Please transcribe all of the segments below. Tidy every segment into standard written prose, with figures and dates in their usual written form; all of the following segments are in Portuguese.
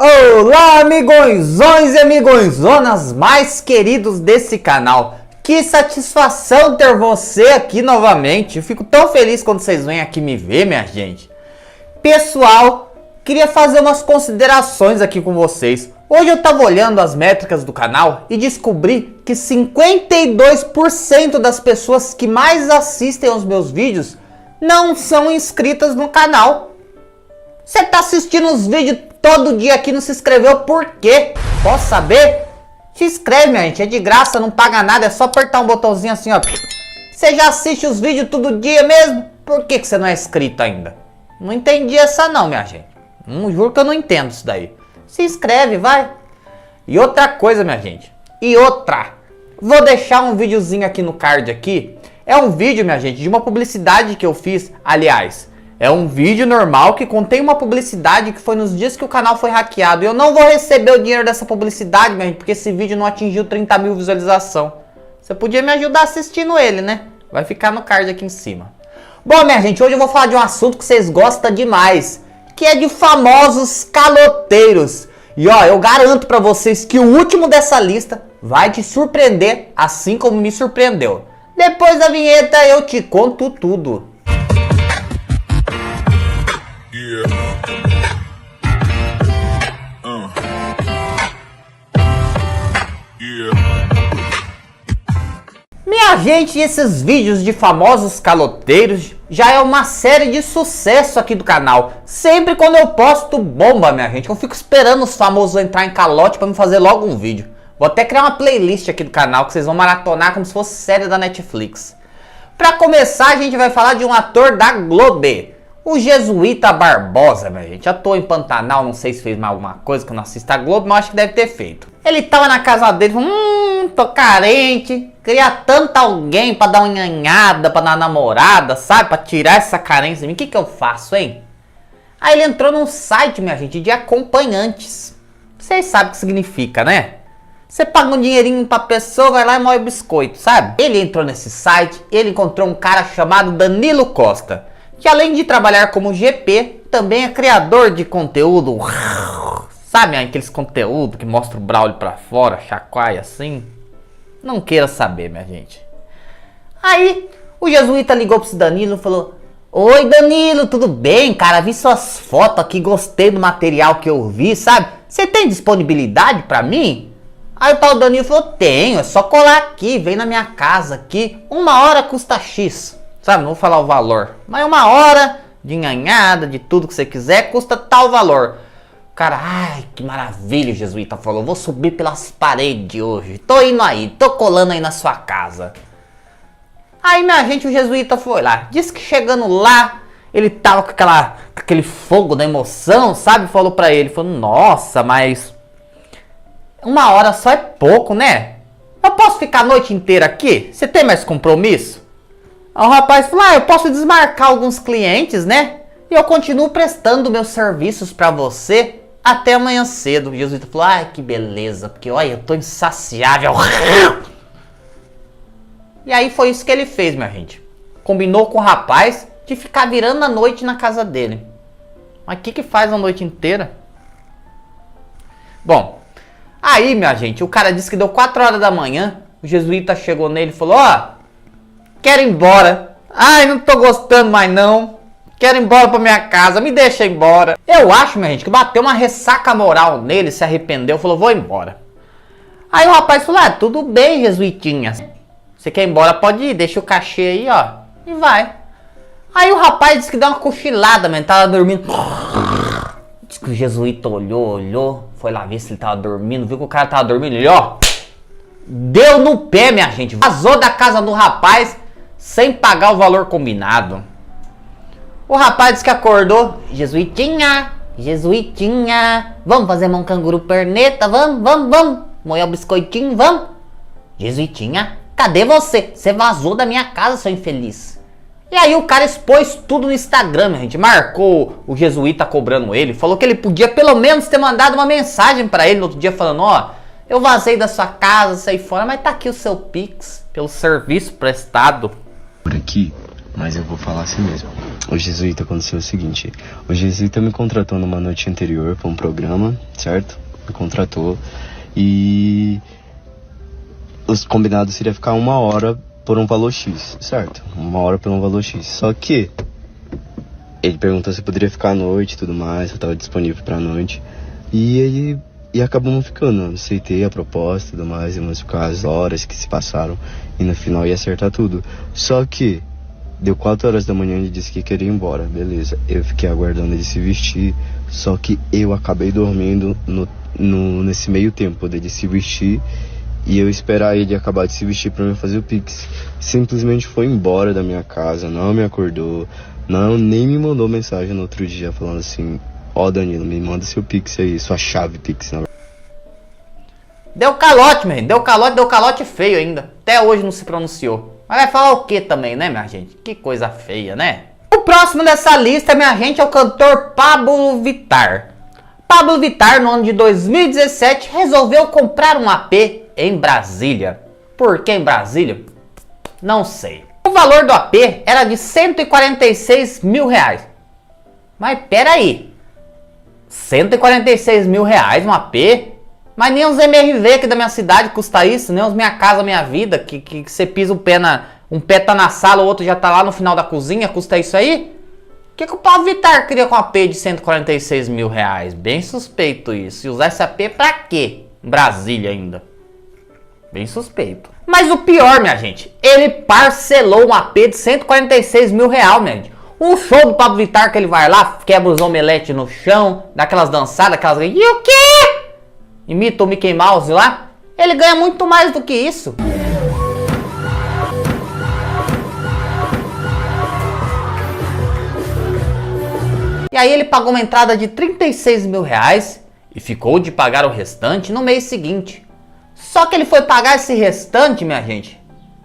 Olá, amigões e amigõezonas mais queridos desse canal. Que satisfação ter você aqui novamente. Eu fico tão feliz quando vocês vêm aqui me ver, minha gente. Pessoal, queria fazer umas considerações aqui com vocês. Hoje eu tava olhando as métricas do canal e descobri que 52% das pessoas que mais assistem aos meus vídeos não são inscritas no canal. Você tá assistindo os vídeos todo dia aqui, não se inscreveu por quê? Posso saber? Se inscreve, minha gente, é de graça, não paga nada, é só apertar um botãozinho assim, ó. Você já assiste os vídeos todo dia mesmo? Por que você não é inscrito ainda? Não entendi essa não, minha gente. Juro que eu não entendo isso daí. Se inscreve, vai. E outra coisa, minha gente. Vou deixar um videozinho aqui no card aqui. É um vídeo, minha gente, de uma publicidade que eu fiz. Aliás, é um vídeo normal que contém uma publicidade que foi nos dias que o canal foi hackeado. E eu não vou receber o dinheiro dessa publicidade, minha gente, porque esse vídeo não atingiu 30 mil visualizações. Você podia me ajudar assistindo ele, né? Vai ficar no card aqui em cima. Bom, minha gente, hoje eu vou falar de um assunto que vocês gostam demais, que é de famosos caloteiros. E ó, eu garanto pra vocês que o último dessa lista vai te surpreender, assim como me surpreendeu. Depois da vinheta eu te conto tudo. Minha gente, esses vídeos de famosos caloteiros já é uma série de sucesso aqui do canal. Sempre quando eu posto bomba, minha gente, eu fico esperando os famosos entrar em calote pra me fazer logo um vídeo. Vou até criar uma playlist aqui do canal que vocês vão maratonar como se fosse série da Netflix. Pra começar, a gente vai falar de um ator da Globo, o Jesuíta Barbosa, minha gente. Já tô em Pantanal, não sei se fez mais alguma coisa que eu não assisto a Globo, mas acho que deve ter feito. Ele tava na casa dele, falou, tô carente, queria tanto alguém pra dar uma nhanhada, pra dar uma namorada, sabe? Pra tirar essa carência de mim. O que eu faço, hein? Aí ele entrou num site, minha gente, de acompanhantes. Vocês sabem o que significa, né? Você paga um dinheirinho pra pessoa, vai lá e moe o biscoito, sabe? Ele entrou nesse site, ele encontrou um cara chamado Danilo Costa, que além de trabalhar como GP, também é criador de conteúdo. Sabe aqueles conteúdos que mostra o Braulio pra fora, chacoalha assim? Não queira saber, minha gente. Aí, o Jesuíta ligou pro Danilo e falou: oi, Danilo, tudo bem, cara? Vi suas fotos aqui, gostei do material que eu vi, sabe? Você tem disponibilidade pra mim? Aí o tal Danilo falou: tenho, é só colar aqui, vem na minha casa aqui. 1 hora custa X. Sabe, não vou falar o valor, mas 1 hora de nhanhada, de tudo que você quiser, custa tal valor. O cara, ai, que maravilha, o Jesuíta falou, vou subir pelas paredes hoje, tô indo aí, tô colando aí na sua casa. Aí, minha gente, o Jesuíta foi lá, disse que chegando lá, ele tava com aquele fogo da emoção, sabe, falou pra ele, falou, nossa, mas 1 hora só é pouco, né? Eu posso ficar a noite inteira aqui? Você tem mais compromisso? Aí o rapaz falou, eu posso desmarcar alguns clientes, né? E eu continuo prestando meus serviços pra você até amanhã cedo. O Jesuíta falou, ai que beleza, porque olha, eu tô insaciável. E aí foi isso que ele fez, minha gente. Combinou com o rapaz de ficar virando a noite na casa dele. Mas o que faz a noite inteira? Bom, aí, minha gente, o cara disse que deu 4 horas da manhã. O Jesuíta chegou nele e falou, quero ir embora. Ai, não tô gostando mais não. Quero ir embora pra minha casa, me deixa ir embora. Eu acho, minha gente, que bateu uma ressaca moral nele, se arrependeu, falou, vou embora. Aí o rapaz falou, tudo bem, Jesuitinha. Você quer ir embora, pode ir, deixa o cachê aí, ó. E vai. Aí o rapaz disse que deu uma cochilada, mano, tava dormindo. Diz que o Jesuíta olhou, foi lá ver se ele tava dormindo, viu que o cara tava dormindo, ele, deu no pé, minha gente. Vazou da casa do rapaz sem pagar o valor combinado. O rapaz disse que acordou. Jesuitinha, vamos fazer mão canguru perneta, vamos. Moer o biscoitinho, vamos. Jesuitinha, cadê você? Você vazou da minha casa, seu infeliz. E aí o cara expôs tudo no Instagram, minha gente. Marcou o Jesuíta cobrando ele. Falou que ele podia pelo menos ter mandado uma mensagem pra ele no outro dia falando, eu vazei da sua casa, saí fora, mas tá aqui o seu Pix pelo serviço prestado. Por aqui mas eu vou falar assim mesmo. O Jesuíta aconteceu o seguinte: o Jesuíta me contratou numa noite anterior para um programa, certo? Me contratou e os combinados seria ficar 1 hora por um valor X, certo? 1 hora por um valor X. Só que ele perguntou se eu poderia ficar à noite e tudo mais, eu estava disponível pra noite. E acabamos ficando. Aceitei a proposta e tudo mais, íamos ficar as horas que se passaram e no final ia acertar tudo. Só que deu 4 horas da manhã e ele disse que queria ir embora, beleza. Eu fiquei aguardando ele se vestir, só que eu acabei dormindo nesse meio tempo dele se vestir e eu esperar ele acabar de se vestir pra mim fazer o Pix. Simplesmente foi embora da minha casa, não me acordou, nem me mandou mensagem no outro dia falando assim: ó, Danilo, me manda seu Pix aí, sua chave Pix, na verdade. Deu calote, meu gente. Deu calote feio ainda. Até hoje não se pronunciou. Mas vai falar o que também, né, minha gente? Que coisa feia, né? O próximo dessa lista, minha gente, é o cantor Pablo Vittar. Pablo Vittar, no ano de 2017, resolveu comprar um AP em Brasília. Por que em Brasília? Não sei. O valor do AP era de 146 mil reais. Mas peraí. 146 mil reais um AP? Mas nem os MRV aqui da minha cidade custa isso, nem os Minha Casa Minha Vida, que você pisa o pé um pé tá na sala, o outro já tá lá no final da cozinha, custa isso aí? O que o Pablo Vittar queria com um AP de 146 mil reais? Bem suspeito isso. E usar esse AP pra quê? Em Brasília ainda. Bem suspeito. Mas o pior, minha gente, ele parcelou um AP de 146 mil reais, minha gente. Um show do Pablo Vittar que ele vai lá, quebra os omeletes no chão, dá aquelas dançadas, aquelas... E o quê? Imita o Mickey Mouse lá. Ele ganha muito mais do que isso. E aí ele pagou uma entrada de 36 mil reais e ficou de pagar o restante no mês seguinte. Só que ele foi pagar esse restante, minha gente,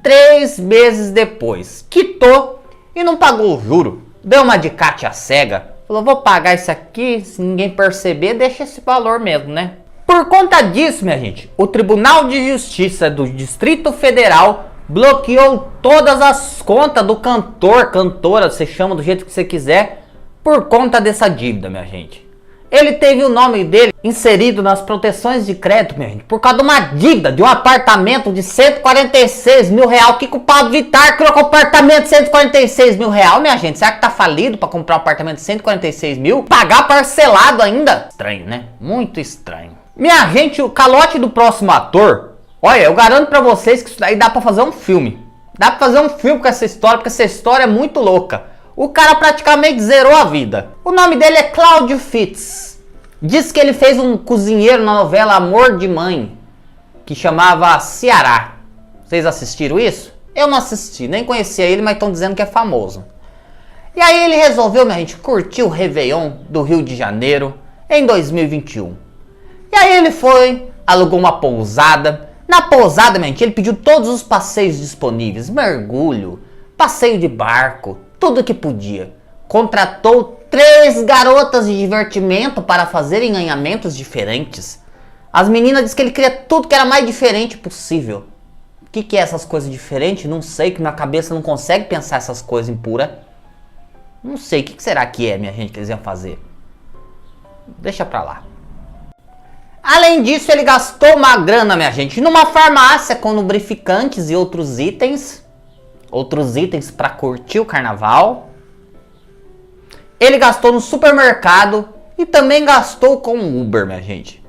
3 meses depois. Quitou e não pagou o juro. Deu uma de Cátia cega. Falou, vou pagar isso aqui, se ninguém perceber, deixa esse valor mesmo, né? Por conta disso, minha gente, o Tribunal de Justiça do Distrito Federal bloqueou todas as contas do cantor, cantora, você chama do jeito que você quiser, por conta dessa dívida, minha gente. Ele teve o nome dele inserido nas proteções de crédito, minha gente, por causa de uma dívida de um apartamento de 146 mil reais. O que o Pablo Vittar criou com um apartamento de 146 mil reais, minha gente? Será que tá falido pra comprar um apartamento de 146 mil? Pagar parcelado ainda? Estranho, né? Muito estranho. Minha gente, o calote do próximo ator, olha, eu garanto pra vocês que isso daí dá pra fazer um filme. Dá pra fazer um filme com essa história, porque essa história é muito louca. O cara praticamente zerou a vida. O nome dele é Cláudio Fitz. Diz que ele fez um cozinheiro na novela Amor de Mãe, que chamava Ceará. Vocês assistiram isso? Eu não assisti, nem conhecia ele, mas estão dizendo que é famoso. E aí ele resolveu, minha gente, curtir o Réveillon do Rio de Janeiro em 2021. E aí ele foi, alugou uma pousada. Na pousada, minha gente, ele pediu todos os passeios disponíveis. Mergulho, passeio de barco, tudo que podia. Contratou 3 garotas de divertimento para fazerem alinhamentos diferentes. As meninas dizem que ele queria tudo que era mais diferente possível. O que é essas coisas diferentes? Não sei, que minha cabeça não consegue pensar essas coisas impuras. Não sei, o que será que é, minha gente, que eles iam fazer? Deixa pra lá. Além disso, ele gastou uma grana, minha gente, numa farmácia com lubrificantes e outros itens para curtir o carnaval. Ele gastou no supermercado e também gastou com Uber, minha gente.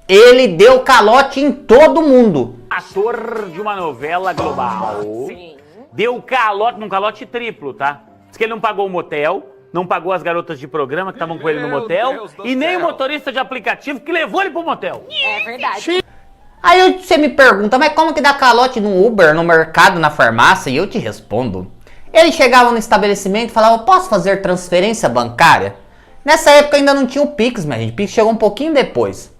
Ele deu calote em todo mundo. Ator de uma novela global. Sim. Deu calote, num calote triplo, tá? Diz que ele não pagou o motel, não pagou as garotas de programa que estavam com ele no motel e nem o motorista de aplicativo que levou ele pro motel. É verdade. Aí você me pergunta, mas como que dá calote no Uber, no mercado, na farmácia? E eu te respondo. Ele chegava no estabelecimento e falava, posso fazer transferência bancária? Nessa época ainda não tinha o Pix, minha gente. O Pix chegou um pouquinho depois.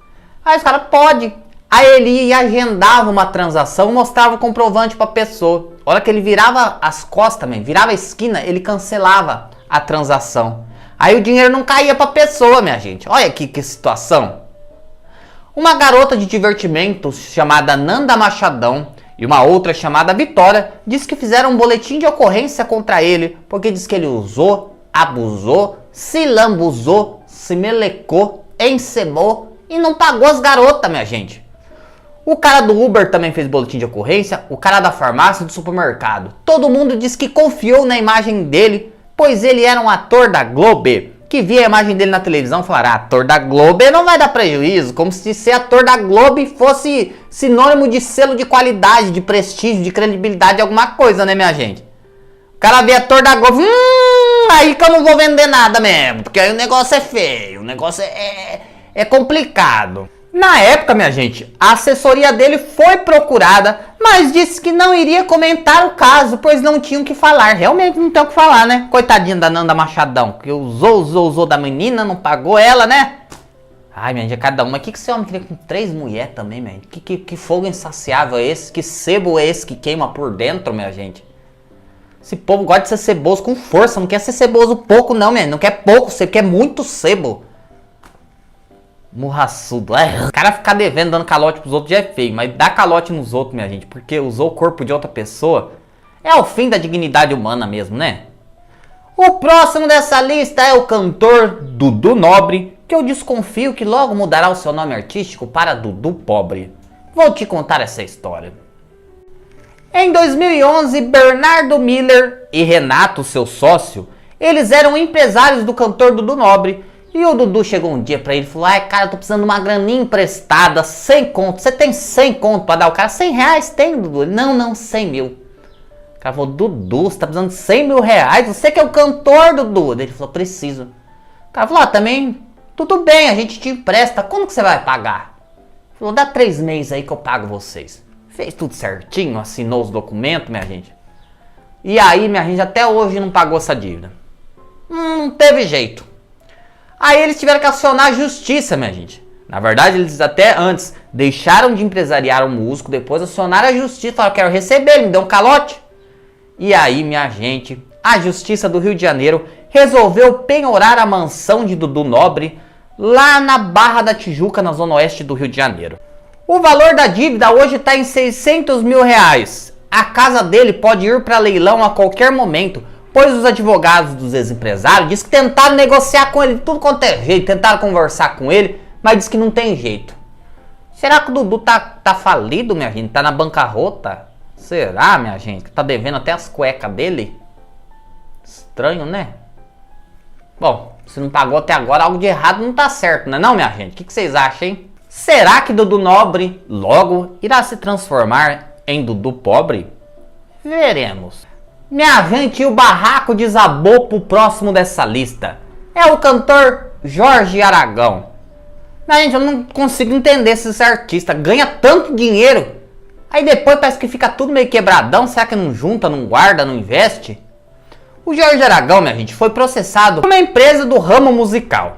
Aí os caras, pode. Aí ele ia e agendava uma transação, mostrava o comprovante pra pessoa. A hora que ele virava as costas, virava a esquina, ele cancelava a transação. Aí o dinheiro não caía pra pessoa, minha gente. Olha aqui que situação. Uma garota de divertimento chamada Nanda Machadão E uma outra chamada Vitória diz que fizeram um boletim de ocorrência contra ele porque diz que ele usou, abusou, se lambuzou, se melecou, encebou e não pagou as garotas, minha gente. O cara do Uber também fez boletim de ocorrência, o cara da farmácia e do supermercado. Todo mundo diz que confiou na imagem dele, pois ele era um ator da Globo, que via a imagem dele na televisão e falaram, ator da Globo não vai dar prejuízo, como se ser ator da Globo fosse sinônimo de selo de qualidade, de prestígio, de credibilidade, de alguma coisa, né, minha gente? O cara vê ator da Globo, aí que eu não vou vender nada mesmo, porque aí o negócio é feio, o negócio é complicado. Na época, minha gente, a assessoria dele foi procurada, mas disse que não iria comentar o caso, pois não tinham o que falar. Realmente não tem o que falar, né? Coitadinha da Nanda Machadão, que usou da menina, não pagou ela, né? Ai, minha gente, cada uma. O que esse homem queria com 3 mulheres também, minha gente? Que fogo insaciável é esse? Que sebo é esse que queima por dentro, minha gente? Esse povo gosta de ser ceboso com força, não quer ser ceboso pouco não, minha gente. Não quer pouco, você quer muito sebo. Murraçudo. O cara ficar devendo, dando calote pros outros já é feio, mas dar calote nos outros, minha gente, porque usou o corpo de outra pessoa, é o fim da dignidade humana mesmo, né? O próximo dessa lista é o cantor Dudu Nobre, que eu desconfio que logo mudará o seu nome artístico para Dudu Pobre. Vou te contar essa história. Em 2011, Bernardo Miller e Renato, seu sócio, eles eram empresários do cantor Dudu Nobre. E o Dudu chegou um dia pra ele e falou, ai cara, eu tô precisando de uma graninha emprestada, 100 conto, você tem 100 conto pra dar? O cara, 100 reais tem, Dudu? Não, 100 mil. O cara falou, Dudu, você tá precisando de 100 mil reais? Você que é o cantor, Dudu. Ele falou, preciso. O cara falou, também, tudo bem, a gente te empresta, como que você vai pagar? Ele falou, dá 3 meses aí que eu pago vocês. Fez tudo certinho, assinou os documentos, minha gente. E aí, minha gente, até hoje não pagou essa dívida. Não teve jeito. Aí eles tiveram que acionar a justiça, minha gente. Na verdade, eles até antes deixaram de empresariar o músico, depois acionaram a justiça, falaram, quero receber, ele me deu um calote. E aí, minha gente, a Justiça do Rio de Janeiro resolveu penhorar a mansão de Dudu Nobre lá na Barra da Tijuca, na zona oeste do Rio de Janeiro. O valor da dívida hoje está em 600 mil reais. A casa dele pode ir para leilão a qualquer momento, pois os advogados dos ex-empresários dizem que tentaram negociar com ele de tudo quanto é jeito, tentaram conversar com ele, mas diz que não tem jeito. Será que o Dudu tá falido, minha gente? Tá na bancarrota? Será, minha gente? Que tá devendo até as cuecas dele? Estranho, né? Bom, se não pagou até agora, algo de errado não tá certo, né não, minha gente? O que vocês acham, hein? Será que Dudu Nobre logo irá se transformar em Dudu Pobre? Veremos. Minha gente, o barraco desabou pro próximo dessa lista. É o cantor Jorge Aragão. Minha gente, eu não consigo entender esses artistas. Ganha tanto dinheiro, aí depois parece que fica tudo meio quebradão. Será que não junta, não guarda, não investe? O Jorge Aragão, minha gente, foi processado por uma empresa do ramo musical.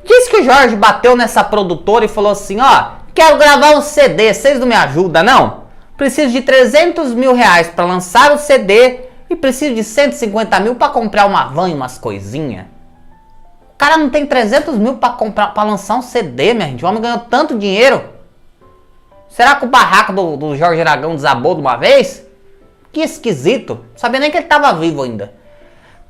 Diz que o Jorge bateu nessa produtora e falou assim, ó, quero gravar um CD, vocês não me ajudam, não? Preciso de 300 mil reais para lançar o CD e preciso de 150 mil para comprar uma van e umas coisinhas. O cara não tem 300 mil para lançar um CD, minha gente. O homem ganhou tanto dinheiro. Será que o barraco do Jorge Aragão desabou de uma vez? Que esquisito. Não sabia nem que ele estava vivo ainda.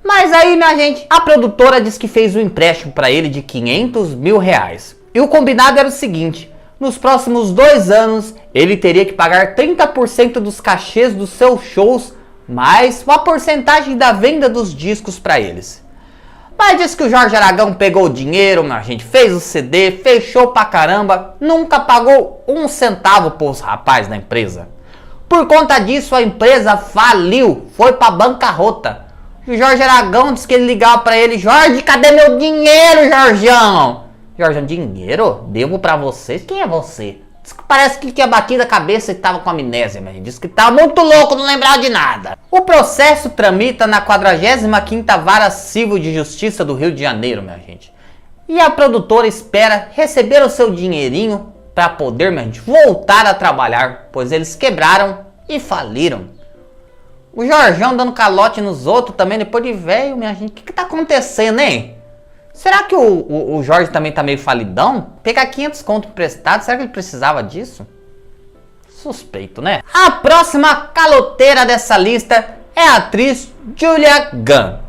Mas aí, minha gente, a produtora disse que fez um empréstimo para ele de 500 mil reais. E o combinado era o seguinte, nos próximos 2 anos, ele teria que pagar 30% dos cachês dos seus shows, mais uma porcentagem da venda dos discos para eles. Mas diz que o Jorge Aragão pegou o dinheiro, minha gente, fez o CD, fechou pra caramba, nunca pagou 1 centavo pros rapazes da empresa. Por conta disso, a empresa faliu, foi pra bancarrota. O Jorge Aragão disse que ele ligava pra ele, Jorge, cadê meu dinheiro, Jorgeão? Jorgeão, dinheiro? Devo pra vocês? Quem é você? Diz que parece que tinha batido a cabeça e tava com amnésia, mas diz que tava muito louco, não lembrava de nada. O processo tramita na 45ª Vara Civil de Justiça do Rio de Janeiro, minha gente. E a produtora espera receber o seu dinheirinho para poder, minha gente, voltar a trabalhar, pois eles quebraram e faliram. O Jorjão dando calote nos outros também, depois de velho, minha gente. O que tá acontecendo, hein? Será que o Jorge também tá meio falidão? Pegar 500 conto emprestado, será que ele precisava disso? Suspeito, né? A próxima caloteira dessa lista é a atriz Julia Gunn.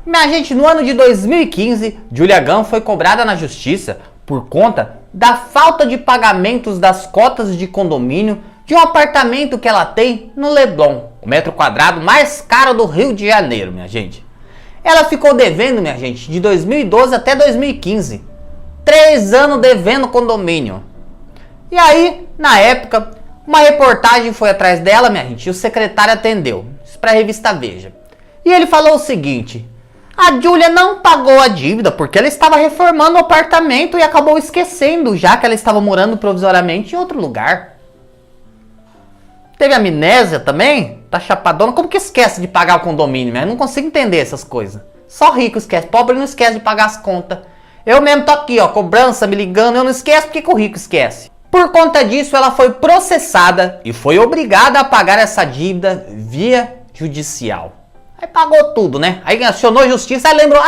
Minha gente, no ano de 2015, Julia Gunn foi cobrada na justiça por conta da falta de pagamentos das cotas de condomínio de um apartamento que ela tem no Leblon, o metro quadrado mais caro do Rio de Janeiro, minha gente. Ela ficou devendo, minha gente, de 2012 até 2015. 3 anos devendo condomínio. E aí, na época, uma reportagem foi atrás dela, minha gente, e o secretário atendeu. Isso pra revista Veja. E ele falou o seguinte: a Julia não pagou a dívida porque ela estava reformando o apartamento e acabou esquecendo, já que ela estava morando provisoriamente em outro lugar. Teve amnésia também? Tá chapadona? Como que esquece de pagar o condomínio, né? Eu não consigo entender essas coisas. Só rico esquece, pobre não esquece de pagar as contas. Eu mesmo tô aqui, ó, cobrança, me ligando, eu não esqueço porque que o rico esquece. Por conta disso, ela foi processada e foi obrigada a pagar essa dívida via judicial. Aí pagou tudo, né? Aí acionou a justiça, aí lembrou,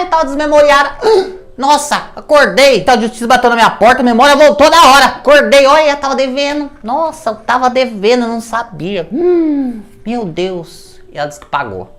tava desmemoriada. Nossa, acordei, então a justiça bateu na minha porta, a memória voltou na hora. Acordei, olha, tava devendo. Nossa, eu tava devendo, eu não sabia. Meu Deus. E ela disse que pagou.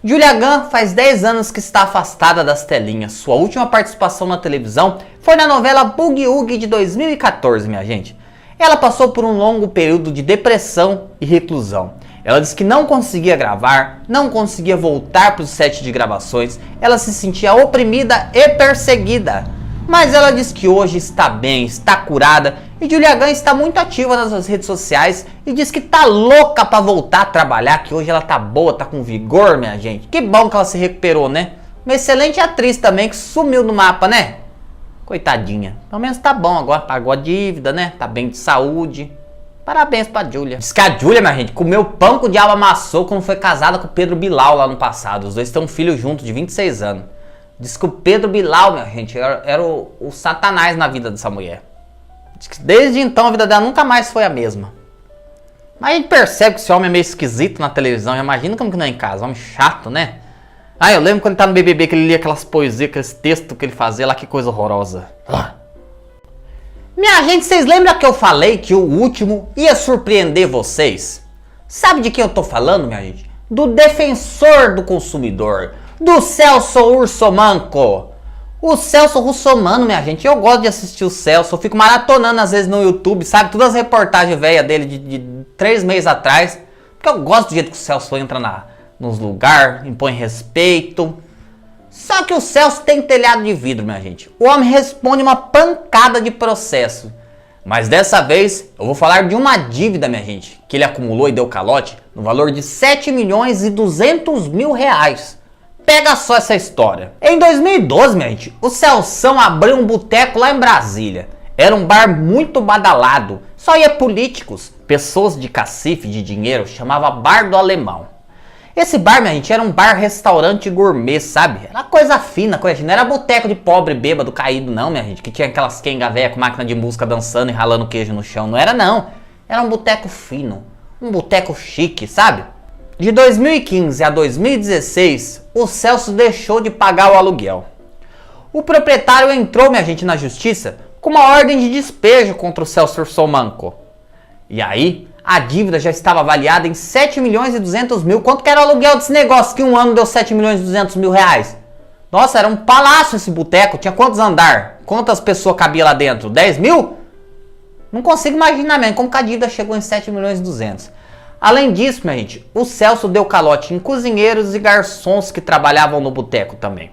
Julia Gunn faz 10 anos que está afastada das telinhas. Sua última participação na televisão foi na novela Boogie Woogie de 2014, minha gente. Ela passou por um longo período de depressão e reclusão. Ela disse que não conseguia gravar, não conseguia voltar para o set de gravações, ela se sentia oprimida e perseguida. Mas ela diz que hoje está bem, está curada, e Julia Gunn está muito ativa nas suas redes sociais e diz que tá louca para voltar a trabalhar, que hoje ela tá boa, tá com vigor, minha gente. Que bom que ela se recuperou, né? Uma excelente atriz também que sumiu do mapa, né? Coitadinha. Pelo menos tá bom agora, pagou a dívida, né? Tá bem de saúde. Parabéns pra Julia. Diz que a Julia, minha gente, comeu pão que o diabo amassou quando foi casada com o Pedro Bilal lá no passado. Os dois têm um filho junto de 26 anos. Diz que o Pedro Bilal, minha gente, era o satanás na vida dessa mulher. Diz que desde então a vida dela nunca mais foi a mesma. Mas a gente percebe que esse homem é meio esquisito na televisão. Imagina como que não é em casa. Homem chato, né? Eu lembro quando ele tá no BBB que ele lia aquelas poesias, aqueles textos que ele fazia lá, que coisa horrorosa. Minha gente, vocês lembram que eu falei que o último ia surpreender vocês? Sabe de quem eu tô falando, minha gente? Do defensor do consumidor, do Celso Russomano. O Celso Russomano, minha gente, eu gosto de assistir o Celso, eu fico maratonando às vezes no YouTube, sabe? Todas as reportagens velhas dele de 3 meses atrás, porque eu gosto do jeito que o Celso entra nos lugares, impõe respeito. Só que o Celso tem telhado de vidro, minha gente. O homem responde uma pancada de processo. Mas dessa vez eu vou falar de uma dívida, minha gente, que ele acumulou e deu calote no valor de 7.200.000 reais. Pega só essa história. Em 2012, minha gente, o Celsão abriu um boteco lá em Brasília. Era um bar muito badalado. Só ia políticos, pessoas de cacife, de dinheiro, chamava Bar do Alemão. Esse bar, minha gente, era um bar-restaurante gourmet, sabe? Era coisa fina, não era boteco de pobre, bêbado, caído, não, minha gente. Que tinha aquelas quenga véia com máquina de música dançando e ralando queijo no chão. Não era, não. Era um boteco fino. Um boteco chique, sabe? De 2015 a 2016, o Celso deixou de pagar o aluguel. O proprietário entrou, minha gente, na justiça com uma ordem de despejo contra o Celso Russomano. E aí, a dívida já estava avaliada em 7.200.000. Quanto que era o aluguel desse negócio que um ano deu 7.200.000 reais? Nossa, era um palácio esse boteco. Tinha quantos andar? Quantas pessoas cabia lá dentro? 10 mil? Não consigo imaginar mesmo como que a dívida chegou em 7.200.000. Além disso, minha gente, o Celso deu calote em cozinheiros e garçons que trabalhavam no boteco também.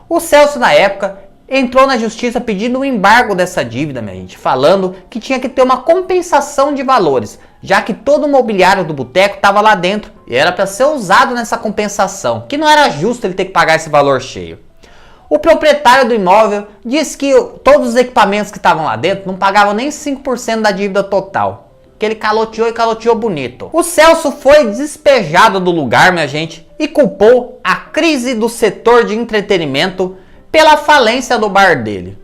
O Celso, na época, entrou na justiça pedindo o embargo dessa dívida, minha gente, falando que tinha que ter uma compensação de valores, já que todo o mobiliário do boteco estava lá dentro e era para ser usado nessa compensação, que não era justo ele ter que pagar esse valor cheio. O proprietário do imóvel disse que todos os equipamentos que estavam lá dentro não pagavam nem 5% da dívida total, que ele caloteou e caloteou bonito. O Celso foi despejado do lugar, minha gente, e culpou a crise do setor de entretenimento pela falência do bar dele.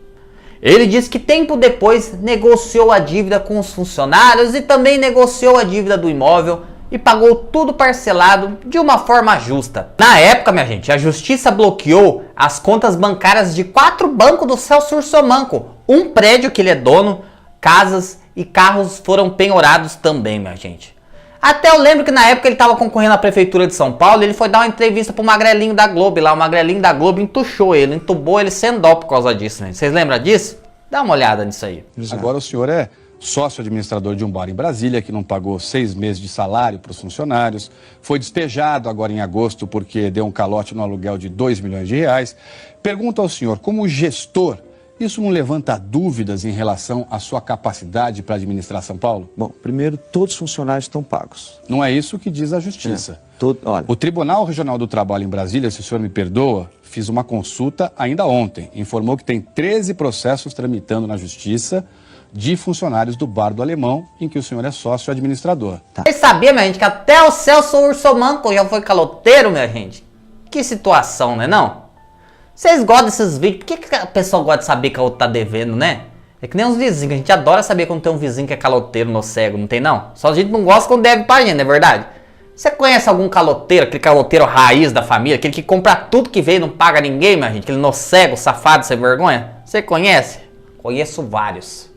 Ele disse que tempo depois negociou a dívida com os funcionários e também negociou a dívida do imóvel e pagou tudo parcelado de uma forma justa. Na época, minha gente, a justiça bloqueou as contas bancárias de 4 bancos do Celso Russomano, um prédio que ele é dono, casas e carros foram penhorados também, minha gente. Até eu lembro que na época ele estava concorrendo à prefeitura de São Paulo, ele foi dar uma entrevista pro Magrelinho da Globo, e lá o Magrelinho da Globo entuchou ele, entubou ele sem dó por causa disso, né? Vocês lembram disso? Dá uma olhada nisso aí. Agora o senhor é sócio administrador de um bar em Brasília que não pagou 6 meses de salário para os funcionários, foi despejado agora em agosto porque deu um calote no aluguel de 2 milhões de reais. Pergunto ao senhor, como gestor, isso não levanta dúvidas em relação à sua capacidade para administrar São Paulo? Bom, primeiro, todos os funcionários estão pagos. Não é isso que diz a Justiça. Olha, O Tribunal Regional do Trabalho em Brasília, se o senhor me perdoa, fiz uma consulta ainda ontem. Informou que tem 13 processos tramitando na Justiça de funcionários do Bar do Alemão, em que o senhor é sócio administrador. Vocês sabiam, minha gente, que até o Celso Ursomanco já foi caloteiro, minha gente? Que situação, né não? Vocês gostam desses vídeos? Por que a pessoa gosta de saber que a outra tá devendo, né? É que nem uns vizinhos, a gente adora saber quando tem um vizinho que é caloteiro no cego, não tem não? Só a gente não gosta quando deve pra gente, não é verdade? Você conhece algum caloteiro, aquele caloteiro raiz da família, aquele que compra tudo que veio e não paga ninguém, minha gente? Aquele no cego, safado, sem vergonha? Você conhece? Conheço vários.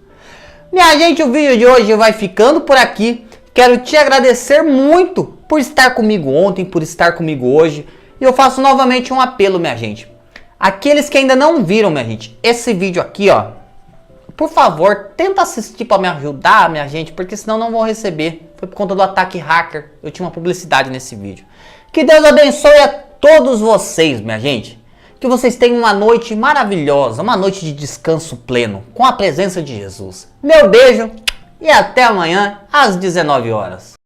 Minha gente, o vídeo de hoje vai ficando por aqui. Quero te agradecer muito por estar comigo ontem, por estar comigo hoje. E eu faço novamente um apelo, minha gente. Aqueles que ainda não viram, minha gente, esse vídeo aqui, ó. Por favor, tenta assistir para me ajudar, minha gente, porque senão não vou receber. Foi por conta do ataque hacker. Eu tinha uma publicidade nesse vídeo. Que Deus abençoe a todos vocês, minha gente. Que vocês tenham uma noite maravilhosa, uma noite de descanso pleno, com a presença de Jesus. Meu beijo e até amanhã às 19 horas.